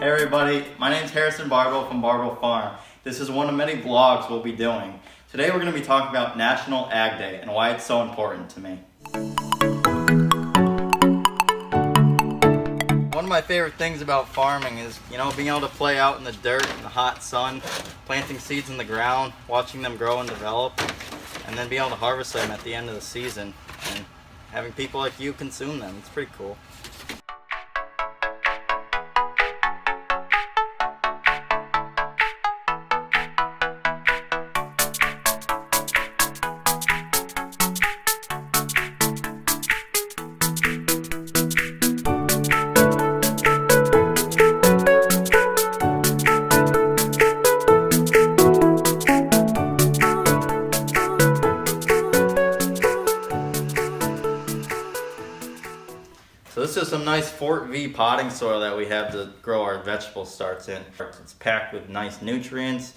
Hey everybody, my name is Harrison Bardwell from Bardwell Farm. This is one of many vlogs we'll be doing. Today we're going to be talking about National Ag Day and why it's so important to me. One of my favorite things about farming is, being able to play out in the dirt in the hot sun, planting seeds in the ground, watching them grow and develop, and then being able to harvest them at the end of the season and having people like you consume them. It's pretty cool. So this is some nice Fort V potting soil that we have to grow our vegetable starts in. It's packed with nice nutrients,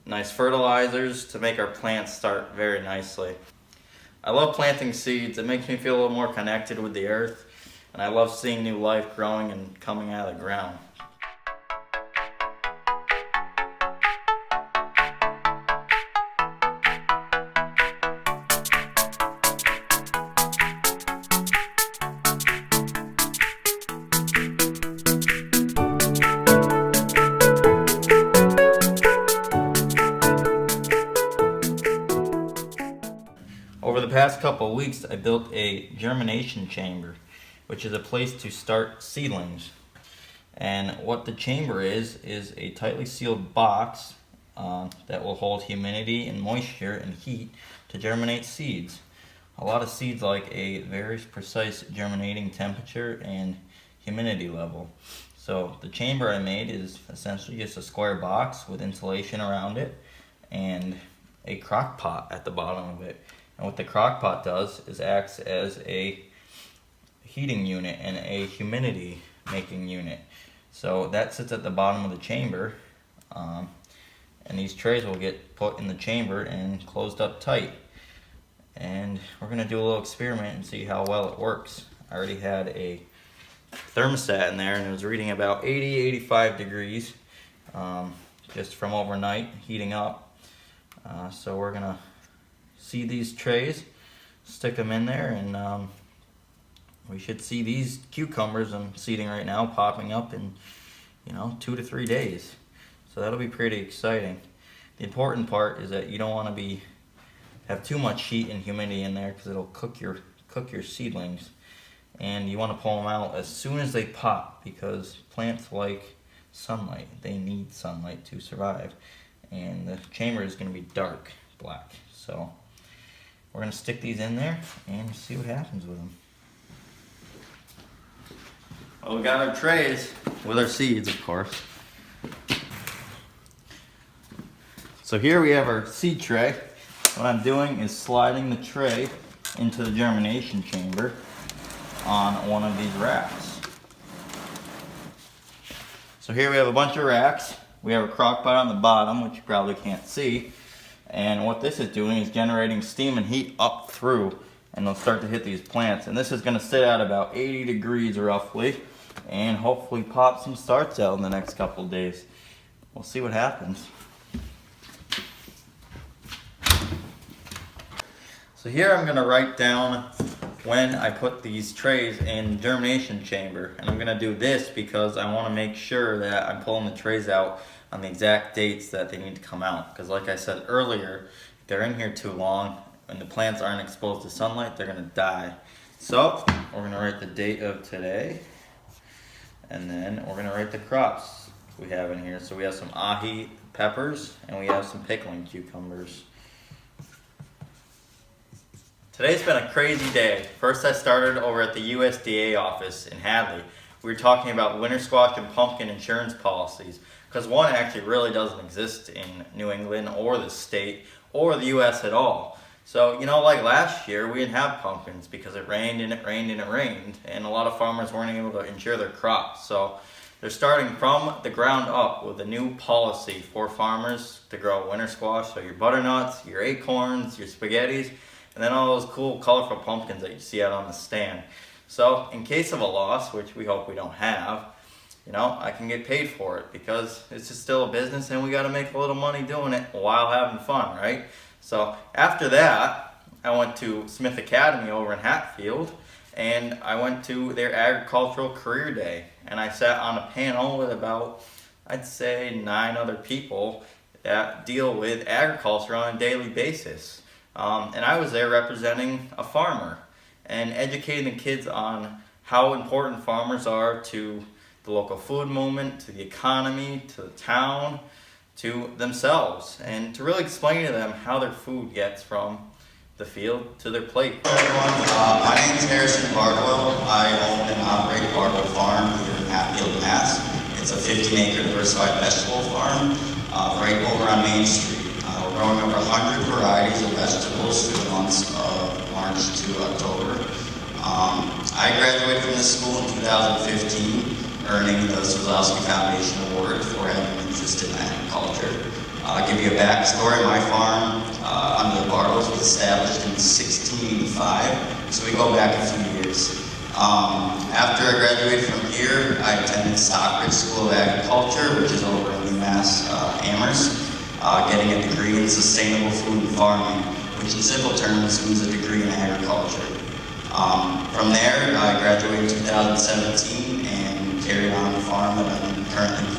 nice fertilizers to make our plants start very nicely. I love planting seeds. It makes me feel a little more connected with the earth, and I love seeing new life growing and coming out of the ground. Over the past couple of weeks, I built a germination chamber, which is a place to start seedlings. And what the chamber is a tightly sealed box that will hold humidity and moisture and heat to germinate seeds. A lot of seeds like a very precise germinating temperature and humidity level. So the chamber I made is essentially just a square box with insulation around it and a crock pot at the bottom of it. And what the crock pot does is acts as a heating unit and a humidity making unit. So that sits at the bottom of the chamber, and these trays will get put in the chamber and closed up tight. And we're going to do a little experiment and see how well it works. I already had a thermostat in there and it was reading about 80-85 degrees just from overnight heating up. So we're going to see these trays, stick them in there, and we should see these cucumbers I'm seeding right now popping up in 2 to 3 days. So that'll be pretty exciting. The important part is that you don't want to have too much heat and humidity in there because it'll cook your seedlings, and you want to pull them out as soon as they pop because plants like sunlight. They need sunlight to survive, and the chamber is going to be dark black. So we're going to stick these in there and see what happens with them. Well, we got our trays with our seeds, of course. So here we have our seed tray. What I'm doing is sliding the tray into the germination chamber on one of these racks. So here we have a bunch of racks. We have a crock pot on the bottom, which you probably can't see. And what this is doing is generating steam and heat up through, and they'll start to hit these plants. And this is going to sit at about 80 degrees roughly, and hopefully pop some starts out in the next couple of days. We'll see what happens. So here I'm going to write down when I put these trays in germination chamber. And I'm going to do this because I want to make sure that I'm pulling the trays out on the exact dates that they need to come out. Because like I said earlier, if they're in here too long and the plants aren't exposed to sunlight, they're going to die. So we're going to write the date of today, and then we're going to write the crops we have in here. So we have some ahi peppers and we have some pickling cucumbers. Today's been a crazy day. First I started over at the USDA office in Hadley. We were talking about winter squash and pumpkin insurance policies, because one actually really doesn't exist in New England or the state or the US at all. So, like last year, we didn't have pumpkins because it rained and it rained and it rained, and a lot of farmers weren't able to insure their crops. So they're starting from the ground up with a new policy for farmers to grow winter squash. So your butternuts, your acorns, your spaghettis, and then all those cool colorful pumpkins that you see out on the stand. So in case of a loss, which we hope we don't have, I can get paid for it because it's just still a business and we got to make a little money doing it while having fun, right? So after that, I went to Smith Academy over in Hatfield, and I went to their agricultural career day, and I sat on a panel with about, I'd say, 9 other people that deal with agriculture on a daily basis. And I was there representing a farmer and educating the kids on how important farmers are to the local food movement, to the economy, to the town, to themselves, and to really explain to them how their food gets from the field to their plate. Hello everyone, my name is Harrison Bardwell. I own and operate Bardwell Farm here in Hatfield, Mass. It's a 15-acre diversified vegetable farm right over on Main Street. We're growing over 100 varieties of vegetables through the months of March to October. I graduated from this school in 2015, earning the Swazowski Foundation Award for having an interest in agriculture. I'll give you a backstory. My farm under the Bardwells was established in 1685, so we go back a few years. After I graduated from here, I attended Stockbridge School of Agriculture, which is over in UMass Amherst, getting a degree in sustainable food and farming, which in simple terms means a degree in agriculture. From there, I graduated in 2017 and carried on the farm that I'm currently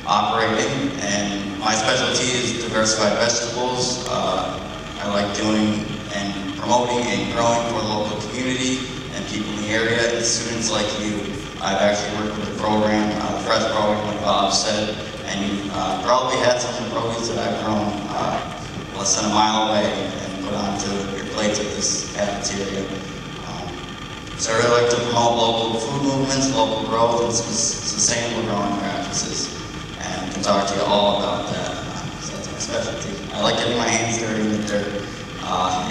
operating. And my specialty is diversified vegetables. I like doing and promoting and growing for the local community and people in the area, and students like you. I've actually worked with the program, the Fresh program, like Bob said, and you've probably had some of the produce that I've grown less than a mile away and put onto your plates at this cafeteria. So I really like to promote local food movements, local growth, and sustainable growing practices. And I can talk to you all about that. So that's my specialty. I like getting my hands dirty in the dirt.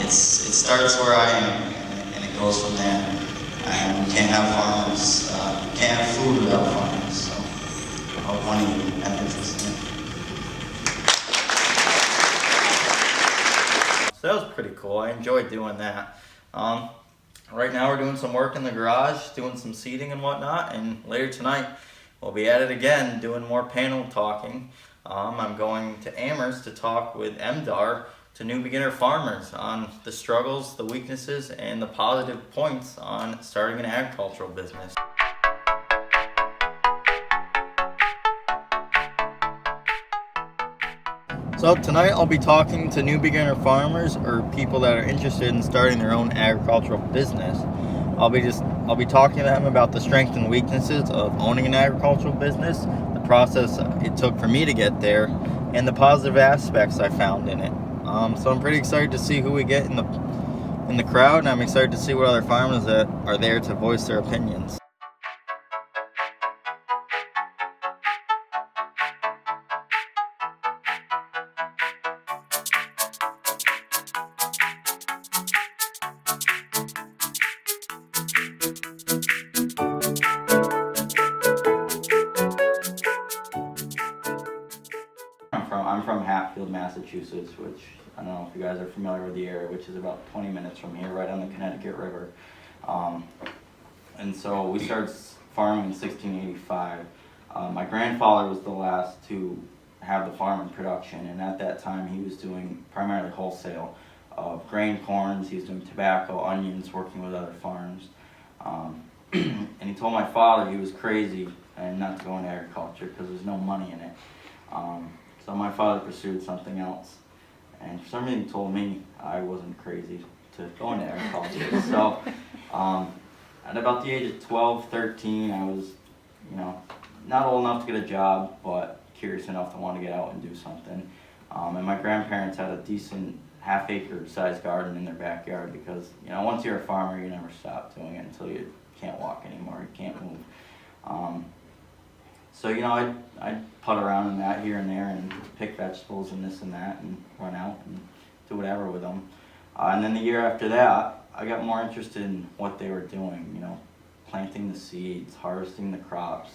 It starts where I am, and it goes from there. And we can't have farmers, we can't have food without farmers. So I hope one of you have interest in it. So that was pretty cool. I enjoyed doing that. Right now we're doing some work in the garage, doing some seating and whatnot, and later tonight we'll be at it again, doing more panel talking. I'm going to Amherst to talk with MDAR, to new beginner farmers, on the struggles, the weaknesses, and the positive points on starting an agricultural business. So tonight I'll be talking to new beginner farmers or people that are interested in starting their own agricultural business. I'll be talking to them about the strengths and weaknesses of owning an agricultural business, the process it took for me to get there, and the positive aspects I found in it. So I'm pretty excited to see who we get in the crowd, and I'm excited to see what other farmers that are there to voice their opinions. I'm from Hatfield, Massachusetts, which I don't know if you guys are familiar with the area, which is about 20 minutes from here, right on the Connecticut River. And so we started farming in 1685. My grandfather was the last to have the farm in production, and at that time he was doing primarily wholesale of grain, corns. He was doing tobacco, onions, working with other farms. And he told my father he was crazy and not to go into agriculture because there's no money in it. So my father pursued something else, and for some reason he told me I wasn't crazy to go into agriculture. So at about the age of 12, 13, I was, not old enough to get a job, but curious enough to want to get out and do something. And my grandparents had a decent half-acre sized garden in their backyard because, once you're a farmer, you never stop doing it until you can't walk anymore, you can't move. So, I'd putt around in that here and there and pick vegetables and this and that and run out and do whatever with them. And then the year after that, I got more interested in what they were doing, planting the seeds, harvesting the crops,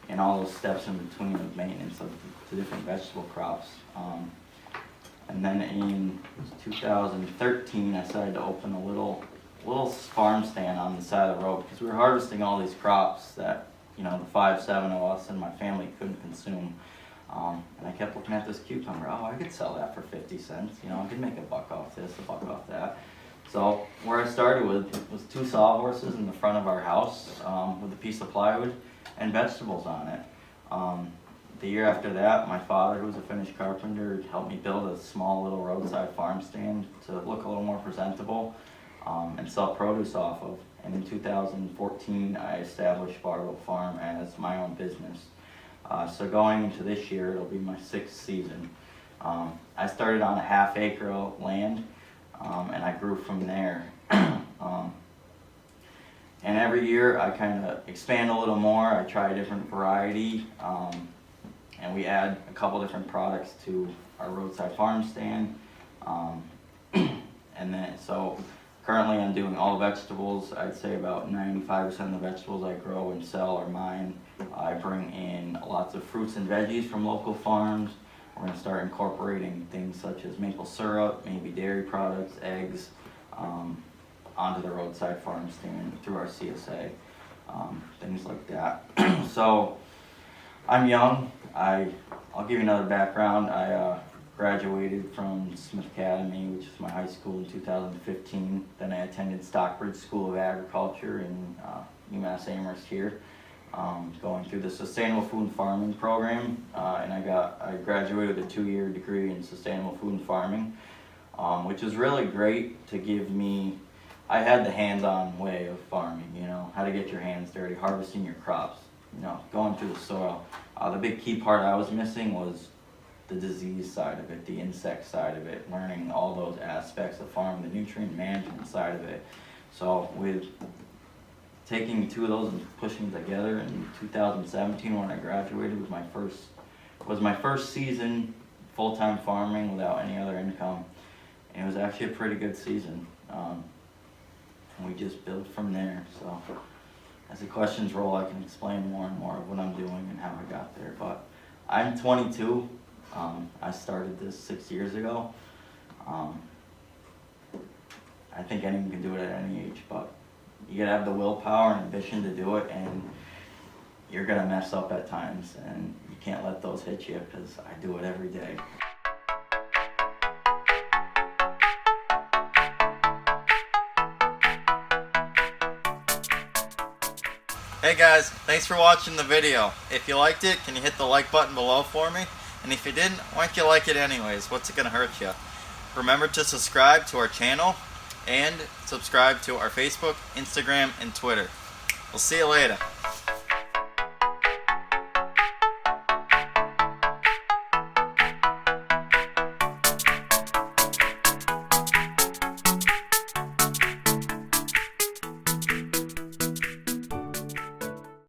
and all those steps in between of maintenance of the different vegetable crops. And then in 2013, I decided to open a little farm stand on the side of the road because we were harvesting all these crops that you know, the 5-7 of us and my family couldn't consume. And I kept looking at this cucumber. Oh, I could sell that for 50 cents. You know, I could make a buck off this, a buck off that. So where I started with was 2 sawhorses in the front of our house with a piece of plywood and vegetables on it. The year after that, my father, who was a finished carpenter, helped me build a small little roadside farm stand to look a little more presentable and sell produce off of. And in 2014, I established Bardwell Farm as my own business. So going into this year, it'll be my 6th season. I started on a half-acre of land, and I grew from there. And every year, I kind of expand a little more. I try a different variety, and we add a couple different products to our roadside farm stand. And then, so currently I'm doing all vegetables. I'd say about 95% of the vegetables I grow and sell are mine. I bring in lots of fruits and veggies from local farms. We're going to start incorporating things such as maple syrup, maybe dairy products, eggs, onto the roadside farm stand through our CSA, things like that. So I'm young. I'll give you another background. I graduated from Smith Academy, which is my high school, in 2015. Then I attended Stockbridge School of Agriculture in UMass Amherst here, going through the Sustainable Food and Farming program, and I graduated with a 2-year degree in Sustainable Food and Farming, which was really great to give me. I had the hands-on way of farming, you know, how to get your hands dirty, harvesting your crops, you know, going through the soil. The big key part I was missing was the disease side of it, the insect side of it, learning all those aspects of farming, the nutrient management side of it. So with taking 2 of those and pushing them together in 2017 when I graduated was my first season full-time farming without any other income. And it was actually a pretty good season. And we just built from there. So as the questions roll, I can explain more and more of what I'm doing and how I got there. But I'm 22. I started this 6 years ago. I think anyone can do it at any age, but you gotta have the willpower and ambition to do it, and you're gonna mess up at times, and you can't let those hit you, because I do it every day. Hey guys, thanks for watching the video. If you liked it, can you hit the like button below for me? And if you didn't, why don't you like it anyways? What's it gonna hurt you? Remember to subscribe to our channel and subscribe to our Facebook, Instagram, and Twitter. We'll see you later.